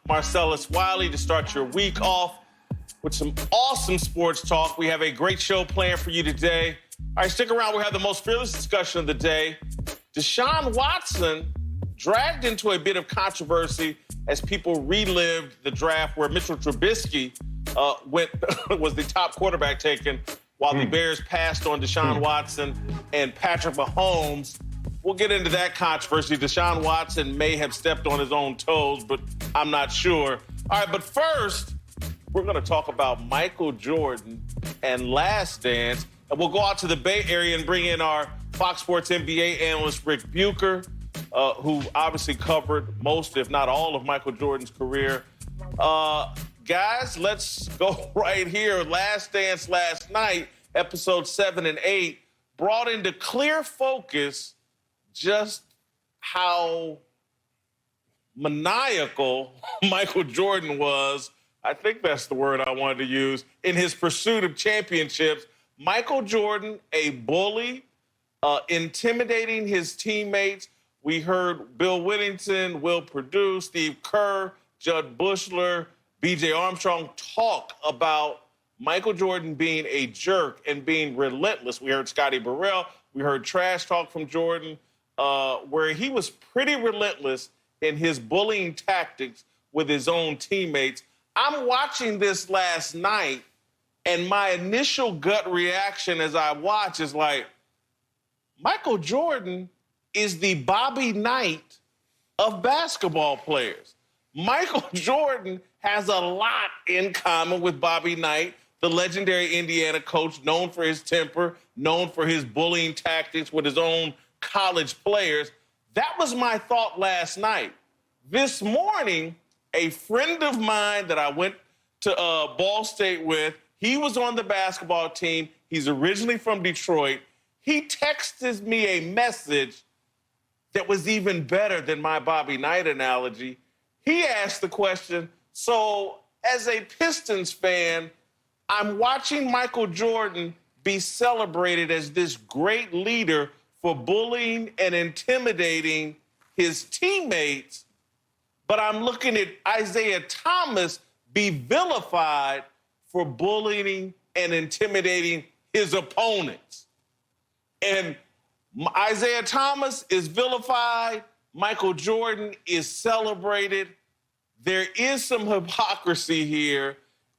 Marcellus, Wiley, to start your week off with some awesome sports talk. We have a great show planned for you today. All right, stick around. We'll have the most fearless discussion of the day. Deshaun Watson dragged into a bit of controversy as people relived the draft where Mitchell Trubisky was the top quarterback taken while the Bears passed on Deshaun Watson and Patrick Mahomes. We'll get into that controversy. Deshaun Watson may have stepped on his own toes, but I'm not sure. All right, but first, we're going to talk about Michael Jordan and Last Dance. And we'll go out to the Bay Area and bring in our Fox Sports NBA analyst, Rick Bucher, who obviously covered most, if not all, of Michael Jordan's career. Guys, let's go right here. Last Dance last night, episodes 7 and 8, brought into clear focus just how maniacal Michael Jordan was, I think that's the word I wanted to use, in his pursuit of championships. Michael Jordan, a bully, intimidating his teammates. We heard Bill Whittington, Will Perdue, Steve Kerr, Judd Bushler, B.J. Armstrong talk about Michael Jordan being a jerk and being relentless. We heard Scotty Burrell. We heard trash talk from Jordan, where he was pretty relentless in his bullying tactics with his own teammates. I'm watching this last night, and my initial gut reaction as I watch is like, Michael Jordan is the Bobby Knight of basketball players. Michael Jordan has a lot in common with Bobby Knight, the legendary Indiana coach, known for his temper, known for his bullying tactics with his own college players. That was my thought last night. This morning, a friend of mine that I went to Ball State with, he was on the basketball team. He's originally from Detroit. He texted me a message that was even better than my Bobby Knight analogy. He asked the question, so as a Pistons fan, I'm watching Michael Jordan be celebrated as this great leader for bullying and intimidating his teammates, but I'm looking at Isaiah Thomas be vilified for bullying and intimidating his opponents. And Isaiah Thomas is vilified. Michael Jordan is celebrated. There is some hypocrisy here.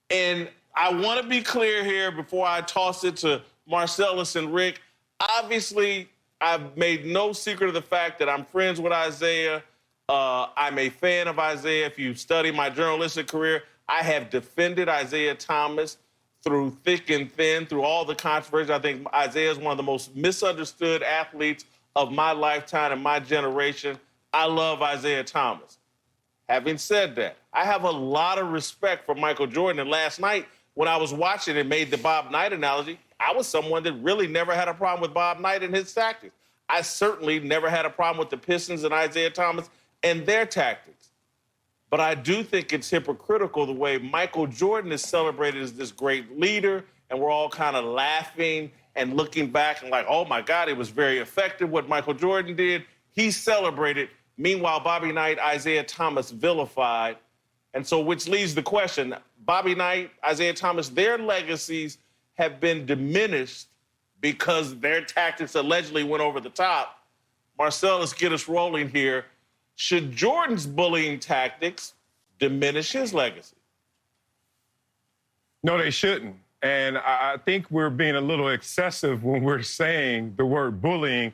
And I want to be clear here before I toss it to Marcellus and Rick. Obviously, I've made no secret of the fact that I'm friends with Isaiah. I'm a fan of Isaiah. If you study my journalistic career, I have defended Isaiah Thomas through thick and thin, through all the controversy. I think Isaiah is one of the most misunderstood athletes of my lifetime and my generation. I love Isaiah Thomas. Having said that, I have a lot of respect for Michael Jordan. And last night, when I was watching and made the Bob Knight analogy, I was someone that really never had a problem with Bob Knight and his tactics. I certainly never had a problem with the Pistons and Isaiah Thomas and their tactics. But I do think it's hypocritical the way Michael Jordan is celebrated as this great leader, and we're all kind of laughing and looking back and like, oh, my God, it was very effective what Michael Jordan did. He celebrated. Meanwhile, Bobby Knight, Isaiah Thomas vilified. And so which leaves the question, Bobby Knight, Isaiah Thomas, their legacies have been diminished because their tactics allegedly went over the top. Marcellus, get us rolling here. Should Jordan's bullying tactics diminish his legacy? No, they shouldn't. And I think we're being a little excessive when we're saying the word bullying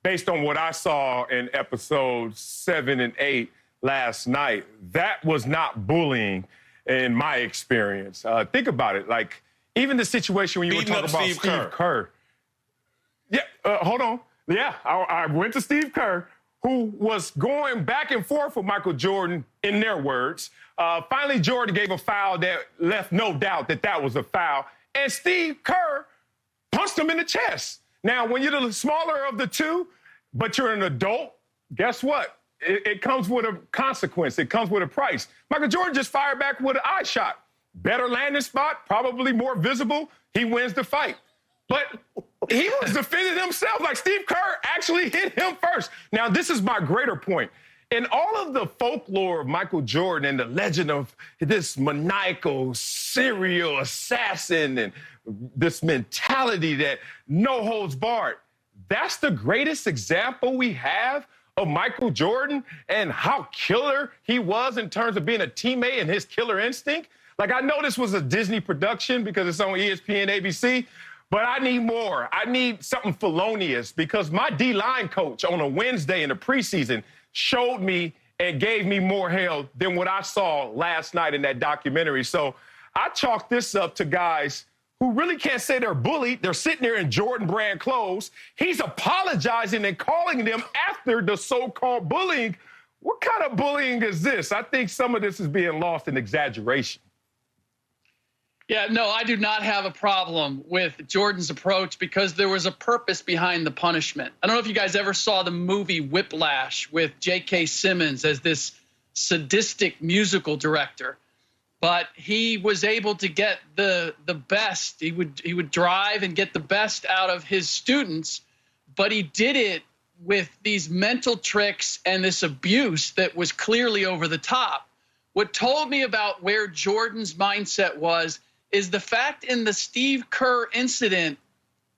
based on what I saw in episodes 7 and 8 last night. That was not bullying in my experience. Think about it. Like, even the situation when you were talking about Steve Kerr. Yeah, hold on. Yeah, I went to Steve Kerr, who was going back and forth with Michael Jordan, in their words. Finally, Jordan gave a foul that left no doubt that that was a foul. And Steve Kerr punched him in the chest. Now, when you're the smaller of the two, but you're an adult, guess what? It comes with a consequence. It comes with a price. Michael Jordan just fired back with an eye shot. Better landing spot, probably more visible. He wins the fight. But he was defending himself like Steve Kerr actually hit him first. Now, this is my greater point. And all of the folklore of Michael Jordan and the legend of this maniacal serial assassin and this mentality that no holds barred, that's the greatest example we have of Michael Jordan and how killer he was in terms of being a teammate and his killer instinct. Like, I know this was a Disney production because it's on ESPN, ABC, but I need more. I need something felonious because my D-line coach on a Wednesday in the preseason showed me and gave me more hell than what I saw last night in that documentary. So I chalk this up to guys who really can't say they're bullied. They're sitting there in Jordan brand clothes. He's apologizing and calling them after the so-called bullying. What kind of bullying is this? I think some of this is being lost in exaggeration. Yeah, no, I do not have a problem with Jordan's approach because there was a purpose behind the punishment. I don't know if you guys ever saw the movie Whiplash with J.K. Simmons as this sadistic musical director, but he was able to get the best. He would drive and get the best out of his students, but he did it with these mental tricks and this abuse that was clearly over the top. What told me about where Jordan's mindset was is the fact in the Steve Kerr incident,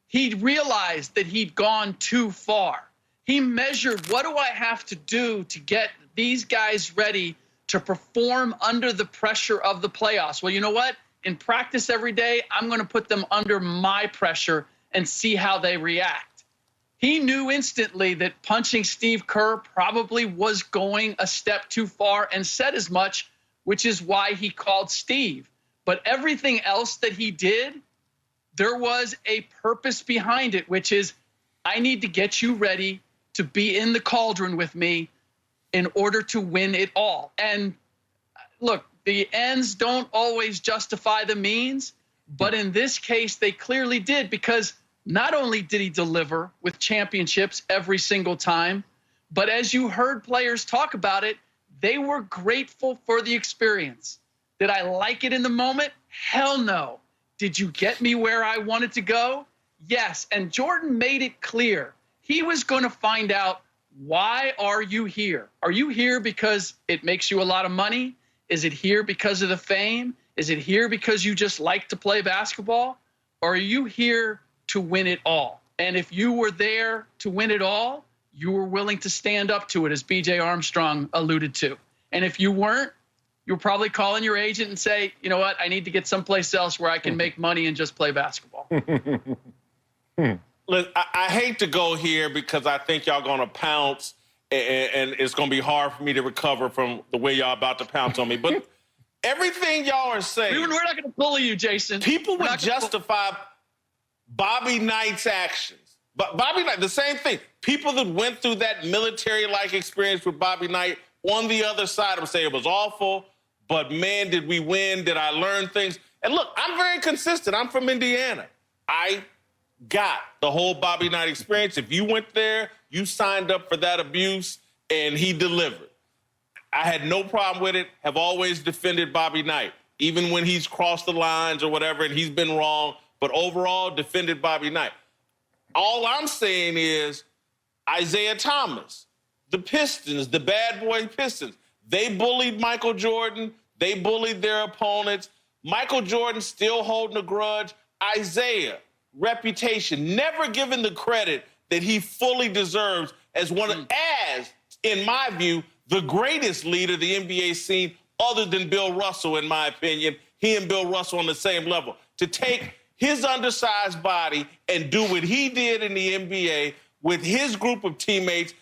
he realized that he'd gone too far. He measured, what do I have to do to get these guys ready to perform under the pressure of the playoffs? Well, you know what? In practice every day, I'm going to put them under my pressure and see how they react. He knew instantly that punching Steve Kerr probably was going a step too far and said as much, which is why he called Steve. But everything else that he did, there was a purpose behind it, which is I need to get you ready to be in the cauldron with me in order to win it all. And look, the ends don't always justify the means, but in this case, they clearly did, because not only did he deliver with championships every single time, but as you heard players talk about it, they were grateful for the experience. Did I like it in the moment? Hell no. Did you get me where I wanted to go? Yes. And Jordan made it clear. He was going to find out, why are you here? Are you here because it makes you a lot of money? Is it here because of the fame? Is it here because you just like to play basketball? Or are you here to win it all? And if you were there to win it all, you were willing to stand up to it, as B.J. Armstrong alluded to. And if you weren't, you're probably calling your agent and say, you know what, I need to get someplace else where I can make money and just play basketball. Look, I hate to go here because I think y'all going to pounce and it's going to be hard for me to recover from the way y'all about to pounce on me. But everything y'all are saying. We're not going to bully you, Jason. People would justify Bobby Knight's actions. But Bobby Knight, the same thing. People that went through that military-like experience with Bobby Knight on the other side would say it was awful. But, man, did we win? Did I learn things? And, look, I'm very consistent. I'm from Indiana. I got the whole Bobby Knight experience. If you went there, you signed up for that abuse, and he delivered. I had no problem with it, have always defended Bobby Knight, even when he's crossed the lines or whatever and he's been wrong, but overall defended Bobby Knight. All I'm saying is Isaiah Thomas, the Pistons, the bad boy Pistons, they bullied Michael Jordan. They bullied their opponents. Michael Jordan still holding a grudge. Isaiah, reputation, never given the credit that he fully deserves as one of, as, in my view, the greatest leader the NBA's seen other than Bill Russell, in my opinion. He and Bill Russell on the same level. To take his undersized body and do what he did in the NBA with his group of teammates.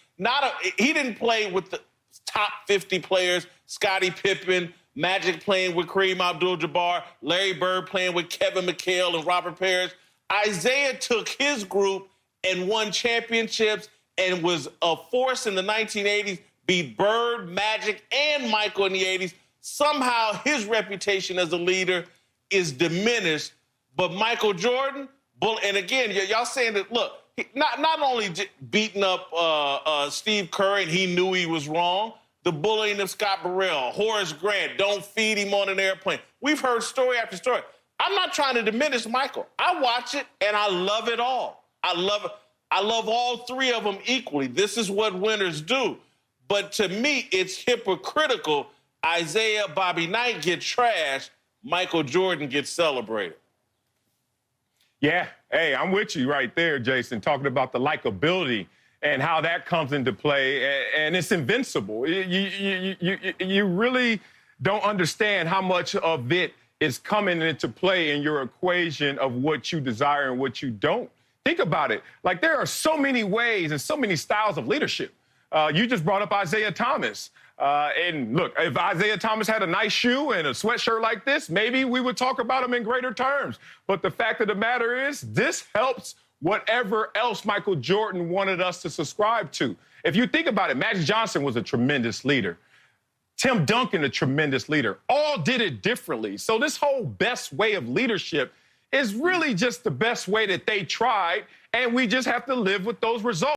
He didn't play with the top 50 players, Scottie Pippen, Magic playing with Kareem Abdul-Jabbar, Larry Bird playing with Kevin McHale and Robert Parrish. Isaiah took his group and won championships and was a force in the 1980s, beat Bird, Magic, and Michael in the 80s. Somehow his reputation as a leader is diminished. But Michael Jordan, and again, y'all saying that, look, not only beating up Steve Kerr, and he knew he was wrong, the bullying of Scott Burrell, Horace Grant, don't feed him on an airplane. We've heard story after story. I'm not trying to diminish Michael. I watch it, and I love it all. I love all three of them equally. This is what winners do. But to me, it's hypocritical. Isaiah, Bobby Knight get trashed. Michael Jordan gets celebrated. Yeah, hey, I'm with you right there, Jason, talking about the likability and how that comes into play, and it's invincible. You really don't understand how much of it is coming into play in your equation of what you desire and what you don't. Think about it. Like, there are so many ways and so many styles of leadership. You just brought up Isaiah Thomas. And look, if Isaiah Thomas had a nice shoe and a sweatshirt like this, maybe we would talk about him in greater terms. But the fact of the matter is, this helps whatever else Michael Jordan wanted us to subscribe to. If you think about it, Magic Johnson was a tremendous leader. Tim Duncan, a tremendous leader. All did it differently. So this whole best way of leadership is really just the best way that they tried, and we just have to live with those results.